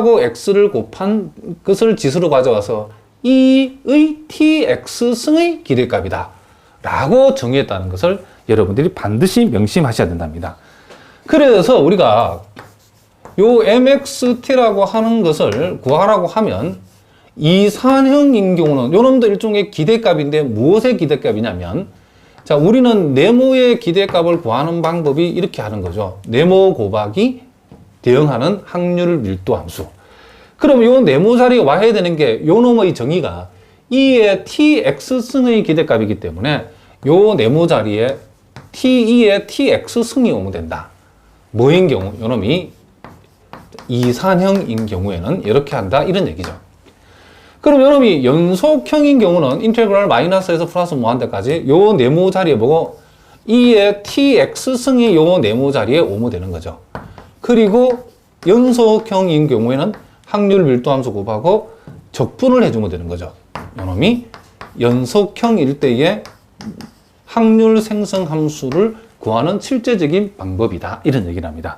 T하고 X를 곱한 것을 지수로 가져와서 E의 TX승의 기대값이다 라고 정의했다는 것을 여러분들이 반드시 명심하셔야 된답니다. 그래서 우리가 요 MXT라고 하는 것을 구하라고 하면 이산형인 경우는 요놈도 일종의 기대값인데 무엇의 기대값이냐면, 자, 우리는 네모의 기대값을 구하는 방법이 이렇게 하는 거죠. 네모 곱하기 대응하는 확률 밀도 함수. 그럼 요 네모 자리에 와야 되는 게 요 놈의 정의가 E의 TX승의 기대값이기 때문에 요 네모 자리에 T2의 TX승이 오면 된다. 뭐인 경우? 요 놈이 이산형인 경우에는 이렇게 한다. 이런 얘기죠. 그럼 요 놈이 연속형인 경우는 인테그랄 마이너스에서 플러스 무한대까지 요 네모 자리에 보고 E의 TX승이 요 네모 자리에 오면 되는 거죠. 그리고 연속형인 경우에는 확률 밀도 함수 곱하고 적분을 해주면 되는 거죠. 요놈이 연속형일 때의 확률 생성 함수를 구하는 실제적인 방법이다. 이런 얘기를 합니다.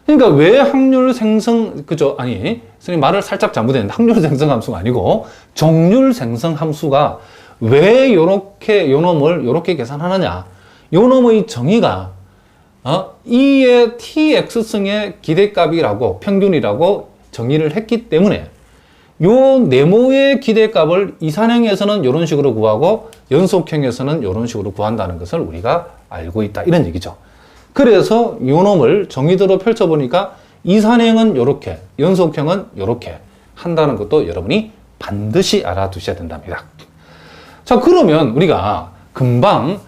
그러니까 왜 확률 생성, 그죠? 아니, 선생님 말을 살짝 잘못했는데 확률 생성 함수가 아니고 정률 생성 함수가 왜 요렇게, 요놈을 요렇게 계산하느냐. 요놈의 정의가 E의 TX승의 기대값이라고, 평균이라고 정의를 했기 때문에 요 네모의 기대값을 이산형에서는 이런 식으로 구하고 연속형에서는 이런 식으로 구한다는 것을 우리가 알고 있다. 이런 얘기죠. 그래서 요 놈을 정의대로 펼쳐보니까 이산형은 이렇게, 연속형은 이렇게 한다는 것도 여러분이 반드시 알아두셔야 된답니다. 자, 그러면 우리가 금방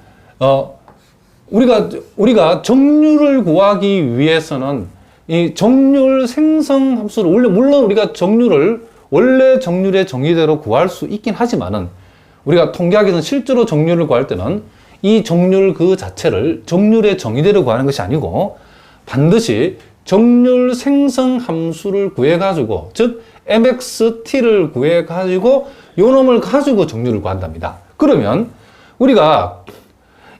우리가 정률을 구하기 위해서는 이 정률 생성 함수를 물론 우리가 원래 정률의 정의대로 구할 수 있긴 하지만은 우리가 통계학에서는 실제로 정률을 구할 때는 이 정률 그 자체를 정률의 정의대로 구하는 것이 아니고 반드시 정률 생성 함수를 구해가지고, 즉 MXT를 구해가지고 요 놈을 가지고 정률을 구한답니다. 그러면 우리가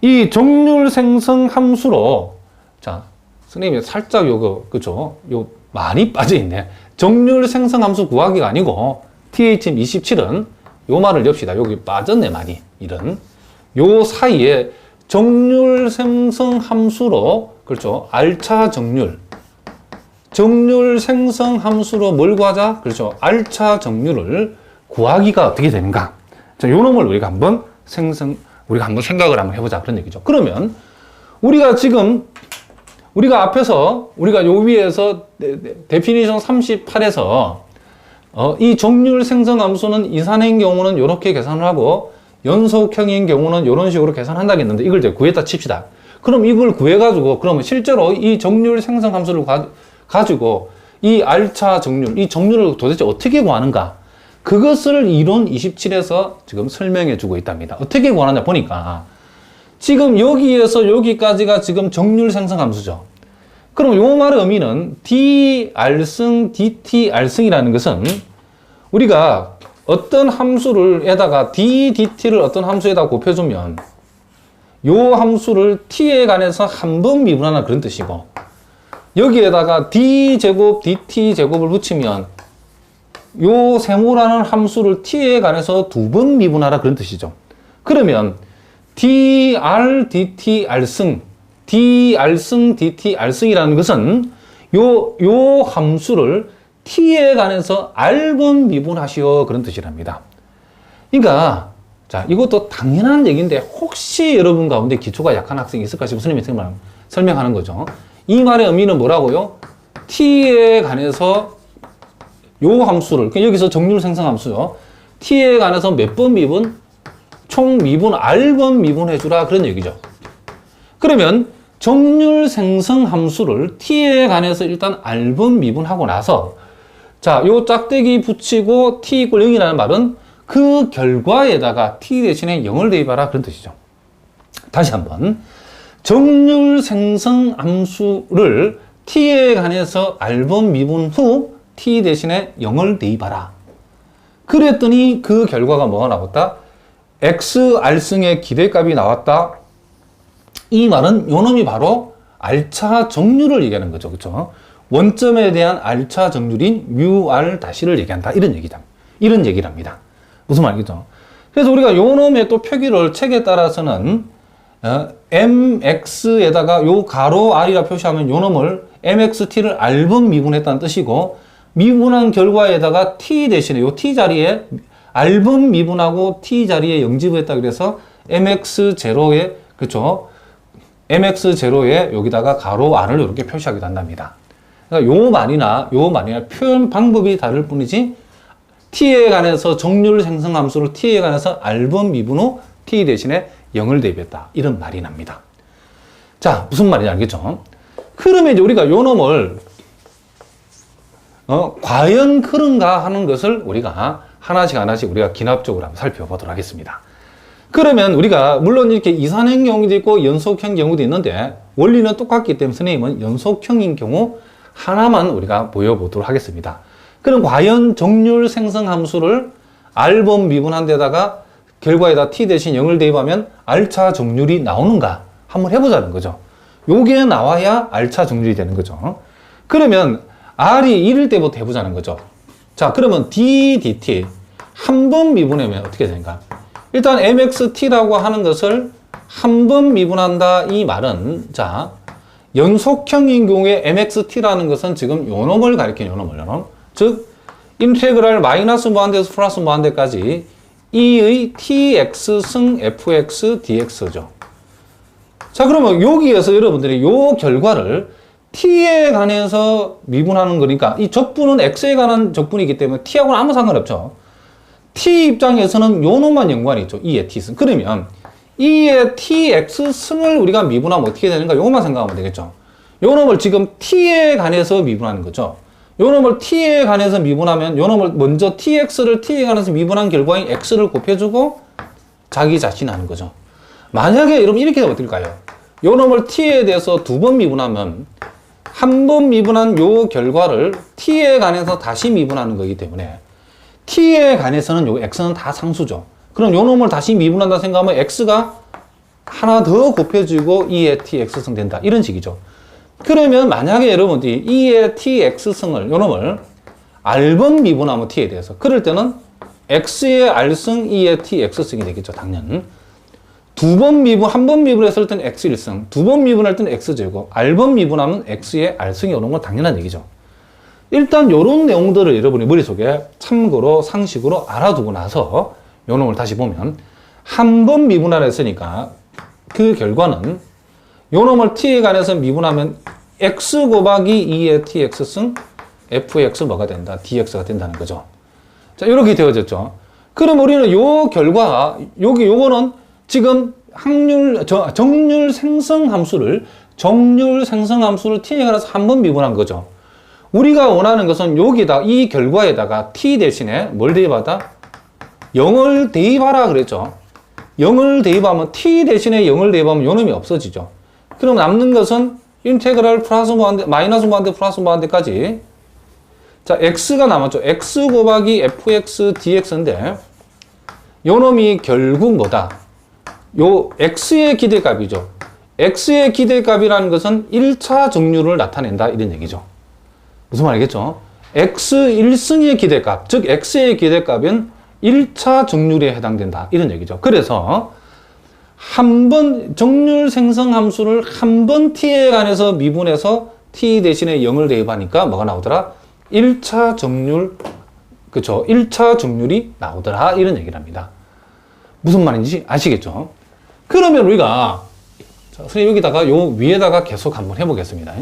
이 정률 생성 함수로, 자, 선생님이 살짝 그죠? 요 많이 빠져있네. 정률 생성 함수 구하기가 아니고 THM27은 요 말을 엽시다. 여기 빠졌네, 많이. 이런. 요 사이에 정률 생성 함수로, 그렇죠? R차 정률. 정률 생성 함수로 뭘 구하자? 그렇죠? R차 정률을 구하기가 어떻게 되는가? 자, 요 놈을 우리가 한번 생각을 한번 해보자. 그런 얘기죠. 그러면 우리가 앞에서, 우리가 요 위에서 데피니션 38에서 이 정률 생성 함수는 이산형인 경우는 이렇게 계산을 하고 연속형인 경우는 이런 식으로 계산한다고 했는데 이걸 이제 구했다 칩시다. 그럼 이걸 구해가지고, 그러면 실제로 이 정률 생성 함수를 가지고 이 R차 정률, 이 정률을 도대체 어떻게 구하는가? 그것을 이론 27에서 지금 설명해 주고 있답니다. 어떻게 구하느냐 보니까 지금 여기에서 여기까지가 지금 정률 생성 함수죠. 그럼 요 말의 의미는 dR승, dtR승이라는 것은 우리가 어떤 함수에다가 ddt를 어떤 함수에다 곱해주면 요 함수를 t에 관해서 한 번 미분하는 그런 뜻이고, 여기에다가 d제곱, dt제곱을 붙이면 요 세모라는 함수를 t에 관해서 두 번 미분하라 그런 뜻이죠. 그러면 dr, dtR승, dR승, dtR승이라는 것은 요 함수를 t에 관해서 r번 미분하시오 그런 뜻이랍니다. 그러니까 자, 이것도 당연한 얘기인데 혹시 여러분 가운데 기초가 약한 학생이 있을까 싶어서 선생님이 설명하는 거죠. 이 말의 의미는 뭐라고요? t에 관해서 요 함수를, 여기서 정률 생성 함수요. t에 관해서 몇 번 미분? 총 미분 r번 미분해주라 그런 얘기죠. 그러면 정률 생성 함수를 t에 관해서 일단 r번 미분하고 나서, 자, 요 짝대기 붙이고 t = 0이라는 말은 그 결과에다가 t 대신에 0을 대입하라 그런 뜻이죠. 다시 한번, 정률 생성 함수를 t에 관해서 r번 미분 후 t 대신에 0을 대입하라. 그랬더니 그 결과가 뭐가 나왔다? xr승의 기대값이 나왔다. 이 말은 요놈이 바로 R차 정률을 얘기하는 거죠. 그렇죠? 원점에 대한 R차 정률인 μR 다시를 얘기한다. 이런 얘기랍니다. 무슨 말이죠? 그래서 우리가 요 놈의 또 표기를 책에 따라서는 mx에다가 요 가로 r이라 표시하면 요 놈을 mxt를 r번 미분했다는 뜻이고, 미분한 결과에다가 t 대신에 요 t 자리에 r번 미분하고 t 자리에 영지부했다 그래서 mx0에 그쵸? mx0에 여기다가 가로 r을 이렇게 표시하기도 한답니다. 그러니까 요 말이나 표현 방법이 다를 뿐이지 t에 관해서 정률 생성 함수를 t에 관해서 r번 미분 후 t 대신에 0을 대입했다. 이런 말이 납니다. 자, 무슨 말인지 알겠죠? 그러면 이제 우리가 요 놈을 과연 그런가 하는 것을 우리가 하나씩 우리가 기납적으로 한번 살펴보도록 하겠습니다. 그러면 우리가 물론 이렇게 이산형 경우도 있고 연속형 경우도 있는데 원리는 똑같기 때문에 선생님은 연속형인 경우 하나만 우리가 보여보도록 하겠습니다. 그럼 과연 정률 생성 함수를 r번 미분한 데다가 결과에다 t 대신 0을 대입하면 r차 정률이 나오는가 한번 해보자는 거죠. 요게 나와야 r차 정률이 되는 거죠. 그러면 r이 1일 때부터 해보자는 거죠. 자, 그러면 d dt 한 번 미분하면 어떻게 되는가? 일단 mxt라고 하는 것을 한 번 미분한다 이 말은, 자, 연속형인 경우에 mxt라는 것은 지금 요 놈을 가리키는 요 놈. 즉 인테그랄 마이너스 무한대에서 플러스 무한대까지 e의 tx 승 fx dx죠. 자, 그러면 여기에서 여러분들이 요 결과를 t에 관해서 미분하는 거니까 이 적분은 x에 관한 적분이기 때문에 t하고는 아무 상관없죠. t 입장에서는 요 놈만 연관이 있죠. e의 t승. 그러면 e의 tx 승을 우리가 미분하면 어떻게 되는가? 요것만 생각하면 되겠죠. 요 놈을 지금 t에 관해서 미분하는 거죠. 요 놈을 t에 관해서 미분하면 요 놈을 먼저 tx를 t에 관해서 미분한 결과인 x를 곱해주고 자기 자신 하는 거죠. 만약에 여러분 이렇게 되면 어떨까요? 요 놈을 t에 대해서 두 번 미분하면 한 번 미분한 요 결과를 t에 관해서 다시 미분하는 거기 때문에 t에 관해서는 요 x는 다 상수죠. 그럼 요 놈을 다시 미분한다 생각하면 x가 하나 더 곱해지고 2의 tx승 된다. 이런 식이죠. 그러면 만약에 여러분들이 2의 tx승을 요 놈을 r번 미분하면 t에 대해서 그럴 때는 x의 r승 2의 tx승이 되겠죠. 당연. 한 번 미분했을 때는 x1승, 두 번 미분할 때는 x제곱, r번 미분하면 x의 r승이 오는 건 당연한 얘기죠. 일단 요런 내용들을 여러분이 머릿속에 참고로 상식으로 알아두고 나서 요 놈을 다시 보면 한 번 미분하라 했으니까 그 결과는 요 놈을 t에 관해서 미분하면 x 곱하기 2의 tx승 fx 뭐가 된다? dx가 된다는 거죠. 자, 이렇게 되어졌죠. 그럼 우리는 요 결과, 요거는 지금 정률 생성 함수를 t에 관해서 한 번 미분한 거죠. 우리가 원하는 것은 여기다, 이 결과에다가 t 대신에 뭘 대입하다? 0을 대입하라 그랬죠. 0을 대입하면 t 대신에 0을 대입하면 요 놈이 없어지죠. 그럼 남는 것은 인테그랄 플러스 무한대, 마이너스 무한대, 플러스 무한대까지. 자, x가 남았죠. x 곱하기 fx dx인데 요 놈이 결국 뭐다? 요 x의 기대값이죠. x의 기대값이라는 것은 1차 정률을 나타낸다 이런 얘기죠. 무슨 말이겠죠? x 1승의 기대값, 즉 x의 기대값은 1차 정률에 해당된다 이런 얘기죠. 그래서 한 번 정률 생성 함수를 한 번 t에 관해서 미분해서 t 대신에 0을 대입하니까 뭐가 나오더라? 1차 정률, 그쵸? 1차 정률이 나오더라 이런 얘기를 합니다. 무슨 말인지 아시겠죠? 그러면 우리가 자, 선생님 여기다가 요 위에다가 계속 한번 해보겠습니다.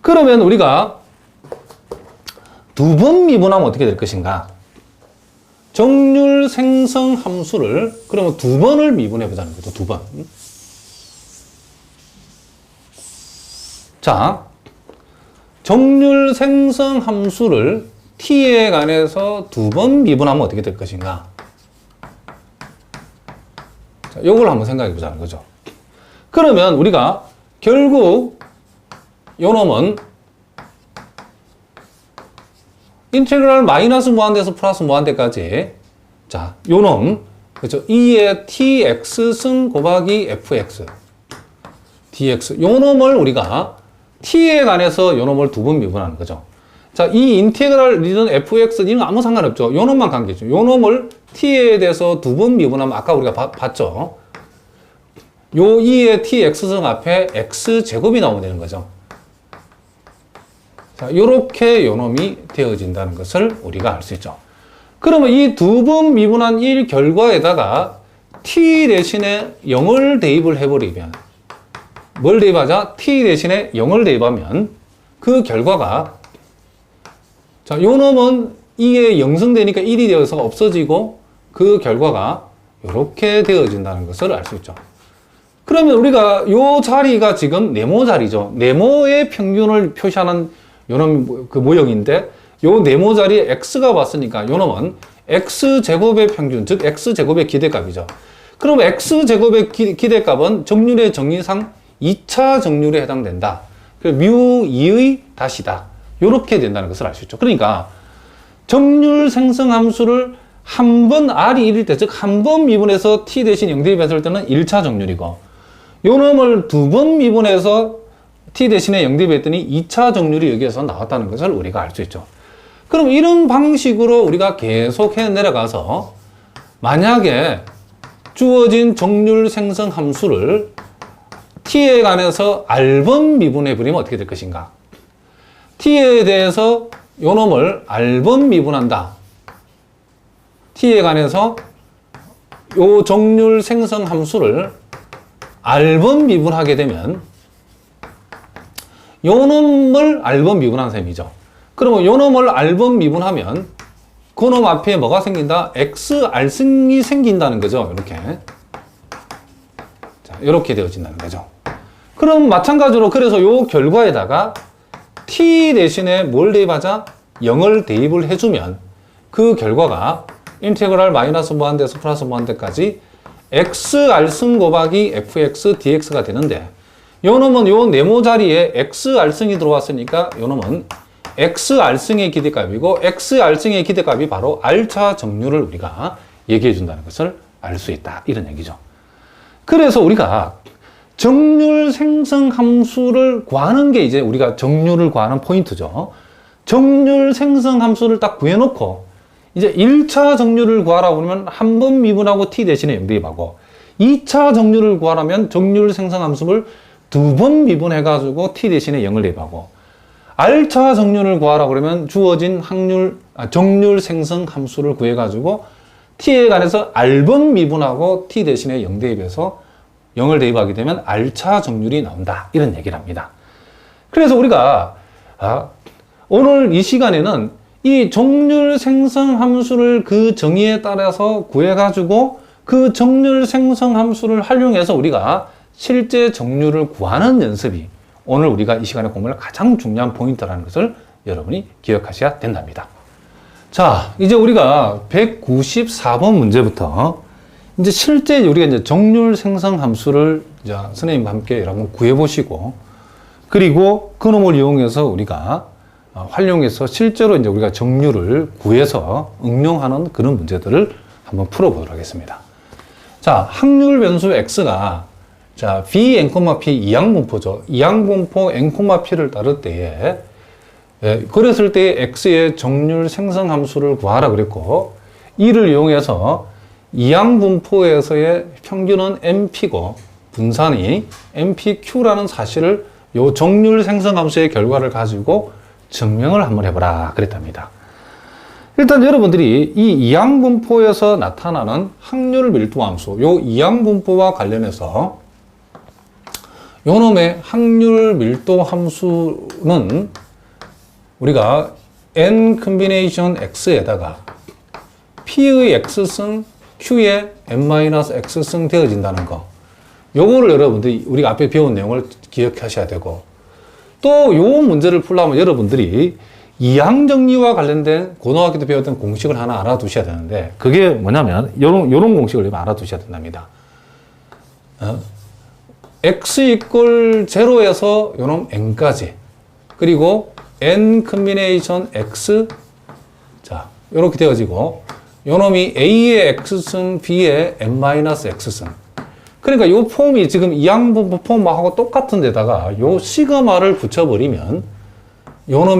그러면 우리가 두 번 미분하면 어떻게 될 것인가? 정률 생성 함수를 그러면 두 번을 미분해 보자는 거죠. 두 번. 자, 정률 생성 함수를 t에 관해서 두 번 미분하면 어떻게 될 것인가? 자, 요걸 한번 생각해 보자는 거죠. 그러면 우리가 결국 요 놈은 인테그랄 마이너스 무한대에서 플러스 무한대까지 자, 요 놈 그렇죠? 2의 tx승 곱하기 fx dx. 요 놈을 우리가 t에 관해서 요 놈을 두 번 미분하는 거죠. 자, 이 인테그랄이든 fx는 아무 상관없죠. 요 놈만 관계죠. 요 놈을 t에 대해서 두 번 미분하면 아까 우리가 봤죠. 요 2의 tx승 앞에 x제곱이 나오면 되는 거죠. 자, 요렇게 요 놈이 되어진다는 것을 우리가 알 수 있죠. 그러면 이 두 번 미분한 1 결과에다가 t 대신에 0을 대입을 해버리면, 뭘 대입하자? t 대신에 0을 대입하면 그 결과가, 자, 요 놈은 2에 0승되니까 1이 되어서 없어지고 그 결과가 이렇게 되어진다는 것을 알 수 있죠. 그러면 우리가 요 자리가 지금 네모 자리죠. 네모의 평균을 표시하는 요놈 그 모형인데, 요 네모 자리에 x가 왔으니까 요놈은 x제곱의 평균, 즉 x제곱의 기대값이죠. 그럼 x제곱의 기대값은 정률의 정의상 2차 정률에 해당된다. 뮤 2의 다시다. 요렇게 된다는 것을 알 수 있죠. 그러니까 정률 생성 함수를 한 번 r이 1일 때, 즉 한 번 미분해서 t 대신 0 대입했을 때는 1차 정률이고, 요 놈을 두 번 미분해서 t 대신에 0 대입했더니 2차 정률이 여기에서 나왔다는 것을 우리가 알 수 있죠. 그럼 이런 방식으로 우리가 계속 해 내려가서 만약에 주어진 정률 생성 함수를 t에 관해서 r번 미분해 버리면 어떻게 될 것인가? t에 대해서 요 놈을 r번 미분한다. t에 관해서 요 정률 생성 함수를 r번 미분하게 되면 요 놈을 r번 미분한 셈이죠. 그러면 요 놈을 r번 미분하면 그 놈 앞에 뭐가 생긴다? xr승이 생긴다는 거죠. 이렇게. 자, 이렇게 되어진다는 거죠. 그럼 마찬가지로 그래서 요 결과에다가 t 대신에 뭘 대입하자? 0을 대입을 해주면 그 결과가 인테그랄 마이너스 무한대에서 플러스 무한대까지 xr승 곱하기 fx dx가 되는데, 요 놈은 요 네모 자리에 xr승이 들어왔으니까 요 놈은 xr승의 기대값이고, xr승의 기대값이 바로 r차 정률을 우리가 얘기해 준다는 것을 알 수 있다. 이런 얘기죠. 그래서 우리가 정률 생성 함수를 구하는 게 이제 우리가 정률을 구하는 포인트죠. 정률 생성 함수를 딱 구해놓고 이제 1차 정률을 구하라고 그러면 한 번 미분하고 t 대신에 0 대입하고, 2차 정률을 구하려면 정률 생성 함수를 두 번 미분해가지고 t 대신에 0을 대입하고, r차 정률을 구하라고 그러면 주어진 정률 생성 함수를 구해가지고 t에 관해서 r번 미분하고 t 대신에 0 대입해서 0을 대입하게 되면 r차 정률이 나온다. 이런 얘기를 합니다. 그래서 우리가 오늘 이 시간에는 이 정률 생성 함수를 그 정의에 따라서 구해가지고 그 정률 생성 함수를 활용해서 우리가 실제 정률을 구하는 연습이 오늘 우리가 이 시간에 공부할 가장 중요한 포인트라는 것을 여러분이 기억하셔야 된답니다. 자, 이제 우리가 194번 문제부터 이제 실제 우리가 이제 정률 생성 함수를 이제 선생님과 함께 여러분 구해보시고, 그리고 그 놈을 이용해서 우리가 활용해서 실제로 이제 우리가 정률을 구해서 응용하는 그런 문제들을 한번 풀어보도록 하겠습니다. 자, 확률 변수 x가 자, b n, p 이항분포죠. 이항분포 n, p를 따를 때에 그랬을 때 x의 정률 생성 함수를 구하라 그랬고, 이를 이용해서 이항분포에서의 평균은 np고 분산이 npq라는 사실을 요 정률 생성 함수의 결과를 가지고 증명을 한번 해보라 그랬답니다. 일단 여러분들이 이 이항분포에서 나타나는 확률 밀도 함수, 요 이항분포와 관련해서 요 놈의 확률 밀도 함수는 우리가 n 컨비네이션 x에다가 p의 x승 q의 n-x승 되어진다는 거, 요거를 여러분들이 우리가 앞에 배운 내용을 기억하셔야 되고, 또 요 문제를 풀려면 여러분들이 이항정리와 관련된 고등학교 때 배웠던 공식을 하나 알아두셔야 되는데, 그게 뭐냐면 요런 공식을 알아두셔야 된답니다. x 이퀄 0에서 요놈 n까지, 그리고 n 컨비네이션 x, 자, 요렇게 되어지고, 요놈이 A의 X승, B의 N-X승. 그러니까 요 폼이 지금 이항분포 폼하고 똑같은 데다가 요 시그마를 붙여버리면 요놈이